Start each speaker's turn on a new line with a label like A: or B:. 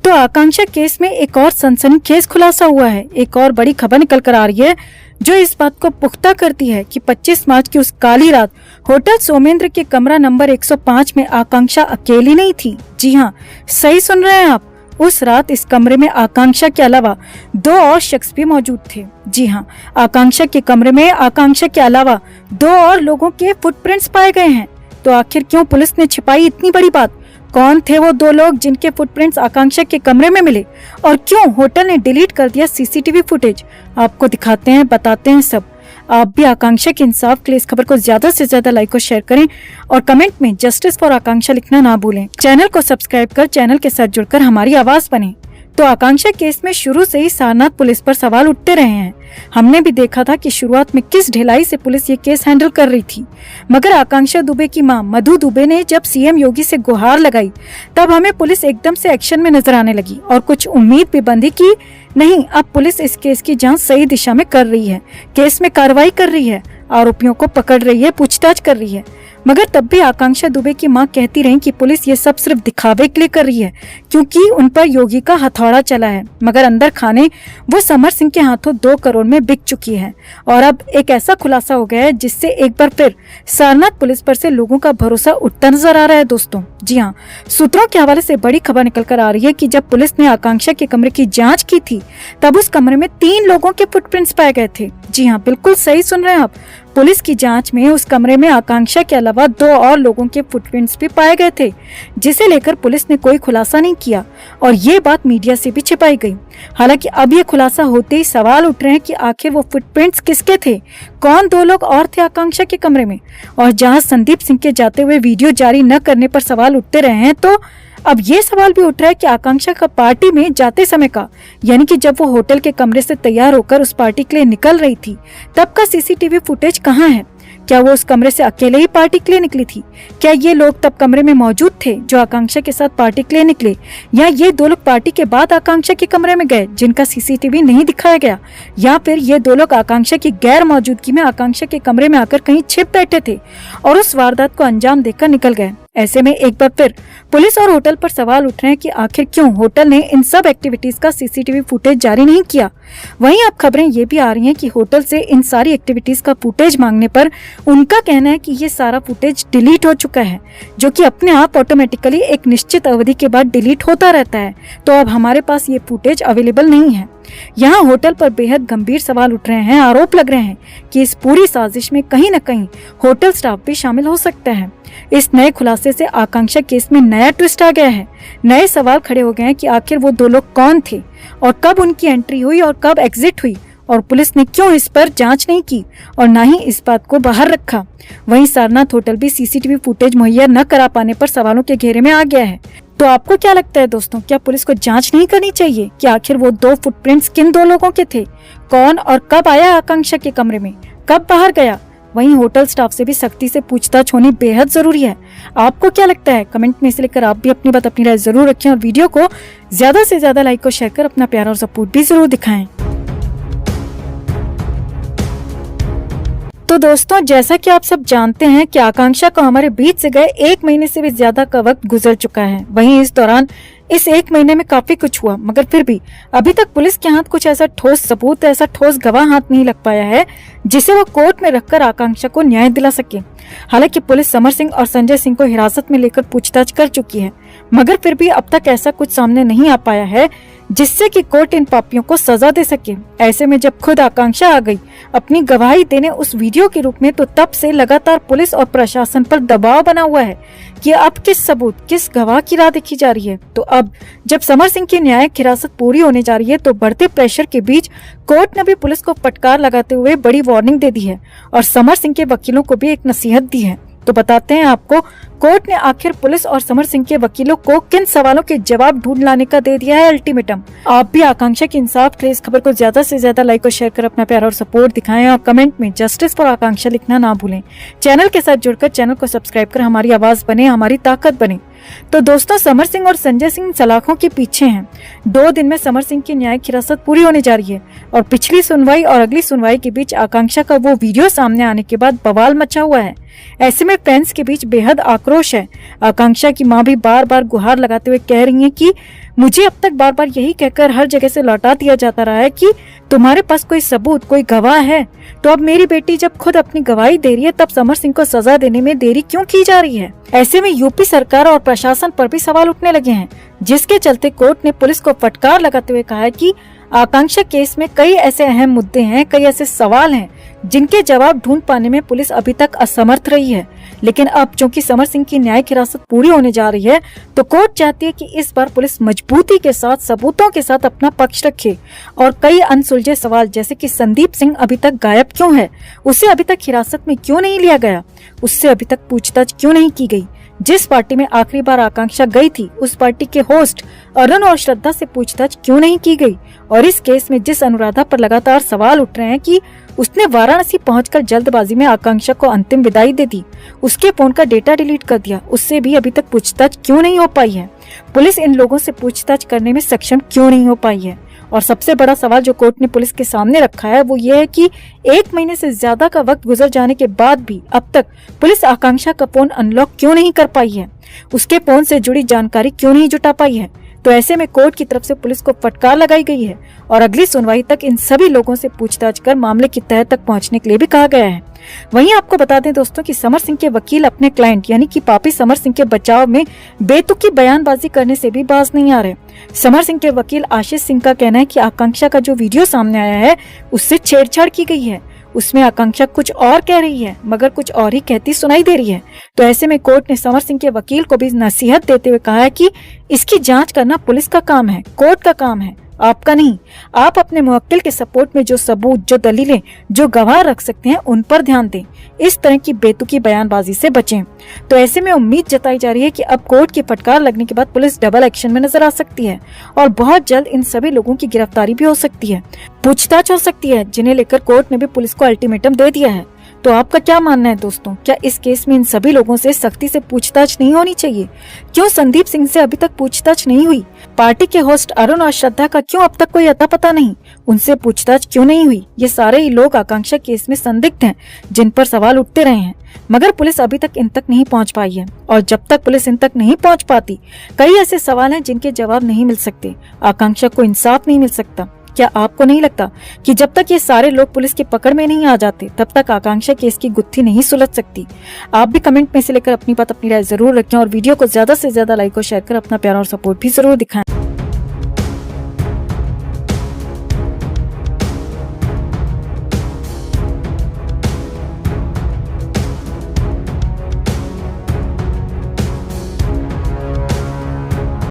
A: तो आकांक्षा केस में एक और सनसनीखेज खुलासा हुआ है। एक और बड़ी खबर निकल कर आ रही है जो इस बात को पुख्ता करती है कि 25 मार्च की उस काली रात होटल सोमेंद्र के कमरा नंबर 105 में आकांक्षा अकेली नहीं थी। जी हाँ, सही सुन रहे हैं आप। उस रात इस कमरे में आकांक्षा के अलावा 2 और शख्स भी मौजूद थे। जी हाँ, आकांक्षा के कमरे में आकांक्षा के अलावा 2 और लोगों के फुटप्रिंट्स पाए गए हैं। तो आखिर क्यों पुलिस ने छिपाई इतनी बड़ी बात? कौन थे वो 2 लोग जिनके फुटप्रिंट्स आकांक्षा के कमरे में मिले, और क्यों होटल ने डिलीट कर दिया सीसीटीवी फुटेज? आपको दिखाते हैं, बताते हैं सब। आप भी आकांक्षा के इंसाफ के लिए इस खबर को ज्यादा से ज्यादा लाइक और शेयर करें और कमेंट में जस्टिस फॉर आकांक्षा लिखना ना भूलें। चैनल को सब्सक्राइब कर चैनल के साथ जुड़कर हमारी आवाज बने। तो आकांक्षा केस में शुरू से ही सारनाथ पुलिस पर सवाल उठते रहे हैं। हमने भी देखा था कि शुरुआत में किस ढिलाई से पुलिस ये केस हैंडल कर रही थी, मगर आकांक्षा दुबे की मां मधु दुबे ने जब सीएम योगी से गुहार लगाई तब हमें पुलिस एकदम से एक्शन में नजर आने लगी और कुछ उम्मीद भी बंधी कि नहीं, अब पुलिस इस केस की जांच सही दिशा में कर रही है, केस में कार्रवाई कर रही है, आरोपियों को पकड़ रही है, पूछताछ कर रही है। मगर तब भी आकांक्षा दुबे की मां कहती रही कि पुलिस ये सब सिर्फ दिखावे के लिए कर रही है क्योंकि उन पर योगी का हथौड़ा चला है, मगर अंदर खाने वो समर सिंह के हाथों 2 करोड़ में बिक चुकी है। और अब एक ऐसा खुलासा हो गया है जिससे एक बार फिर सारनाथ पुलिस पर से लोगों का भरोसा उठता नजर आ रहा है दोस्तों। जी हाँ, सूत्रों के हवाले से बड़ी खबर निकल कर आ रही है कि जब पुलिस ने आकांक्षा के कमरे की जाँच की थी तब उस कमरे में 3 लोगों के फुटप्रिंट्स पाए गए थे। जी हाँ, बिल्कुल सही सुन रहे हैं आप। पुलिस की जांच में उस कमरे में आकांक्षा के अलावा 2 और लोगों के फुटप्रिंट्स भी पाए गए थे, जिसे लेकर पुलिस ने कोई खुलासा नहीं किया और ये बात मीडिया से भी छिपाई गई। हालांकि अब ये खुलासा होते ही सवाल उठ रहे हैं कि आखिर वो फुटप्रिंट्स किसके थे, कौन 2 लोग और थे आकांक्षा के कमरे में। और जहां संदीप सिंह के जाते हुए वीडियो जारी न करने पर सवाल उठते रहे हैं, तो अब ये सवाल भी उठ रहा है कि आकांक्षा का पार्टी में जाते समय का, यानी कि जब वो होटल के कमरे से तैयार होकर उस पार्टी के लिए निकल रही थी तब का सीसीटीवी फुटेज कहाँ है? क्या वो उस कमरे से अकेले ही पार्टी के लिए निकली थी? क्या ये लोग तब कमरे में मौजूद थे जो आकांक्षा के साथ पार्टी के लिए निकले, या ये 2 लोग पार्टी के बाद आकांक्षा के कमरे में गए जिनका सीसीटीवी नहीं दिखाया गया, या फिर ये 2 लोग आकांक्षा की गैर मौजूदगी में आकांक्षा के कमरे में आकर कहीं छिप बैठे थे और उस वारदात को अंजाम देकर निकल गए? ऐसे में एक बार फिर पुलिस और होटल पर सवाल उठ रहे हैं कि आखिर क्यों होटल ने इन सब एक्टिविटीज का सीसीटीवी फुटेज जारी नहीं किया। वहीं अब खबरें ये भी आ रही हैं कि होटल से इन सारी एक्टिविटीज का फुटेज मांगने पर उनका कहना है कि ये सारा फुटेज डिलीट हो चुका है, जो कि अपने आप ऑटोमेटिकली एक निश्चित अवधि के बाद डिलीट होता रहता है। तो अब हमारे पास ये फुटेज अवेलेबल नहीं है। यहाँ होटल पर बेहद गंभीर सवाल उठ रहे हैं, आरोप लग रहे हैं कि इस पूरी साजिश में कहीं न कहीं होटल स्टाफ भी शामिल हो सकता है। इस नए खुलासे से आकांक्षा केस में नया ट्विस्ट आ गया है। नए सवाल खड़े हो गए हैं कि आखिर वो 2 लोग कौन थे और कब उनकी एंट्री हुई और कब एग्जिट हुई, और पुलिस ने क्यों इस पर जांच नहीं की और ना ही इस बात को बाहर रखा। वहीं सारनाथ होटल भी सीसीटीवी फुटेज मुहैया न करा पाने पर सवालों के घेरे में आ गया है। तो आपको क्या लगता है दोस्तों, क्या पुलिस को जांच नहीं करनी चाहिए कि आखिर वो 2 फुटप्रिंट्स किन 2 लोगों के थे, कौन और कब आया आकांक्षा के कमरे में, कब बाहर गया? वहीं होटल स्टाफ से भी सख्ती से पूछताछ होनी बेहद जरूरी है। आपको क्या लगता है? कमेंट में इसे लेकर आप भी अपनी बात, अपनी राय जरूर रखें और वीडियो को ज्यादा से ज्यादा लाइक और शेयर कर अपना प्यार और सपोर्ट भी जरूर दिखाएं। तो दोस्तों, जैसा कि आप सब जानते हैं कि आकांक्षा को हमारे बीच से गए 1 महीने से भी ज्यादा का वक्त गुजर चुका है। वहीं इस दौरान इस 1 महीने में काफी कुछ हुआ, मगर फिर भी अभी तक पुलिस के हाथ कुछ ऐसा ठोस सबूत, ऐसा ठोस गवाह हाथ नहीं लग पाया है जिसे वो कोर्ट में रखकर आकांक्षा को न्याय दिला सके। हालांकि पुलिस समर सिंह और संजय सिंह को हिरासत में लेकर पूछताछ कर चुकी है, मगर फिर भी अब तक ऐसा कुछ सामने नहीं आ पाया है जिससे कि कोर्ट इन पापियों को सजा दे सके। ऐसे में जब खुद आकांक्षा आ गई अपनी गवाही देने उस वीडियो के रूप में, तो तब से लगातार पुलिस और प्रशासन पर दबाव बना हुआ है कि अब किस सबूत, किस गवाह की राह देखी जा रही है। तो अब जब समर सिंह की न्यायिक हिरासत पूरी होने जा रही है, तो बढ़ते प्रेशर के बीच कोर्ट ने भी पुलिस को फटकार लगाते हुए बड़ी वार्निंग दे दी है और समर सिंह के वकीलों को भी एक नसीहत दी है। तो बताते हैं आपको कोर्ट ने आखिर पुलिस और समर सिंह के वकीलों को किन सवालों के जवाब ढूंढ लाने का दे दिया है अल्टीमेटम। आप भी आकांक्षा के इंसाफ के लिए इस खबर को ज्यादा से ज्यादा लाइक और शेयर कर अपना प्यार और सपोर्ट दिखाएं और कमेंट में जस्टिस फॉर आकांक्षा लिखना ना भूलें। चैनल के साथ जुड़कर चैनल को सब्सक्राइब कर हमारी आवाज बने, हमारी ताकत बने। तो दोस्तों, समर सिंह और संजय सिंह सलाखों के पीछे हैं। 2 दिन में समर सिंह की न्यायिक हिरासत पूरी होने जा रही है और पिछली सुनवाई और अगली सुनवाई के बीच आकांक्षा का वो वीडियो सामने आने के बाद बवाल मचा हुआ है। ऐसे में फैंस के बीच बेहद आक्रोश है। आकांक्षा की मां भी बार बार गुहार लगाते हुए कह रही हैं कि मुझे अब तक बार बार यही कहकर हर जगह से लौटा दिया जाता रहा है कि तुम्हारे पास कोई सबूत, कोई गवाह है। तो अब मेरी बेटी जब खुद अपनी गवाही दे रही है, तब समर सिंह को सजा देने में देरी क्यों की जा रही है? ऐसे में यूपी सरकार और प्रशासन पर भी सवाल उठने लगे हैं, जिसके चलते कोर्ट ने पुलिस को फटकार लगाते हुए कहा है कि आकांक्षा केस में कई ऐसे अहम मुद्दे हैं, कई ऐसे सवाल हैं जिनके जवाब ढूंढ पाने में पुलिस अभी तक असमर्थ रही है। लेकिन अब चूंकि समर सिंह की न्यायिक हिरासत पूरी होने जा रही है, तो कोर्ट चाहती है कि इस बार पुलिस मजबूती के साथ, सबूतों के साथ अपना पक्ष रखे और कई अनसुलझे सवाल, जैसे कि संदीप सिंह अभी तक गायब क्यों है, उसे अभी तक हिरासत में क्यों नहीं लिया गया, उससे अभी तक पूछताछ क्यों नहीं की गई, जिस पार्टी में आखिरी बार आकांक्षा गई थी उस पार्टी के होस्ट अरुण और श्रद्धा से पूछताछ क्यों नहीं की गई, और इस केस में जिस अनुराधा पर लगातार सवाल उठ रहे हैं कि उसने वाराणसी पहुंचकर जल्दबाजी में आकांक्षा को अंतिम विदाई दे दी, उसके फोन का डेटा डिलीट कर दिया, उससे भी अभी तक पूछताछ क्यों नहीं हो पाई है? पुलिस इन लोगों से पूछताछ करने में सक्षम क्यों नहीं हो पाई है? और सबसे बड़ा सवाल जो कोर्ट ने पुलिस के सामने रखा है वो ये है कि 1 महीने से ज्यादा का वक्त गुजर जाने के बाद भी अब तक पुलिस आकांक्षा का फोन अनलॉक क्यों नहीं कर पाई है, उसके फोन से जुड़ी जानकारी क्यों नहीं जुटा पाई है। तो ऐसे में कोर्ट की तरफ से पुलिस को फटकार लगाई गई है और अगली सुनवाई तक इन सभी लोगों से पूछताछ कर मामले की तह तक पहुंचने के लिए भी कहा गया है। वहीं आपको बता दें दोस्तों कि समर सिंह के वकील अपने क्लाइंट यानी कि पापी समर सिंह के बचाव में बेतुकी बयानबाजी करने से भी बाज नहीं आ रहे। समर सिंह के वकील आशीष सिंह का कहना है कि आकांक्षा का जो वीडियो सामने आया है उससे छेड़छाड़ की गई है, उसमें आकांक्षा कुछ और कह रही है मगर कुछ और ही कहती सुनाई दे रही है। तो ऐसे में कोर्ट ने समर सिंह के वकील को भी नसीहत देते हुए कहा है कि इसकी जांच करना पुलिस का काम है, कोर्ट का काम है, आपका नहीं। आप अपने मुवक्किल के सपोर्ट में जो सबूत, जो दलीलें, जो गवाह रख सकते हैं उन पर ध्यान दें, इस तरह की बेतुकी बयानबाजी से बचें। तो ऐसे में उम्मीद जताई जा रही है कि अब कोर्ट की फटकार लगने के बाद पुलिस डबल एक्शन में नजर आ सकती है और बहुत जल्द इन सभी लोगों की गिरफ्तारी भी हो सकती है, पूछताछ हो सकती है, जिन्हें लेकर कोर्ट ने भी पुलिस को अल्टीमेटम दे दिया है। तो आपका क्या मानना है दोस्तों? क्या इस केस में इन सभी लोगों से सख्ती से पूछताछ नहीं होनी चाहिए? क्यों संदीप सिंह से अभी तक पूछताछ नहीं हुई? पार्टी के होस्ट अरुण और श्रद्धा का क्यों अब तक कोई अता पता नहीं? उनसे पूछताछ क्यों नहीं हुई? ये सारे ही लोग आकांक्षा केस में संदिग्ध हैं, जिन पर सवाल उठते रहे हैं, मगर पुलिस अभी तक इन तक नहीं पहुंच पाई है। और जब तक पुलिस इन तक नहीं पहुंच पाती, कई ऐसे सवाल हैं जिनके जवाब नहीं मिल सकते, आकांक्षा को इंसाफ नहीं मिल सकता। क्या आपको नहीं लगता कि जब तक ये सारे लोग पुलिस की पकड़ में नहीं आ जाते, तब तक आकांक्षा केस की गुत्थी नहीं सुलझ सकती? आप भी कमेंट में से लेकर अपनी बात, अपनी राय जरूर रखें और वीडियो को ज्यादा से ज्यादा लाइक और शेयर कर अपना प्यार और सपोर्ट भी जरूर दिखाएं।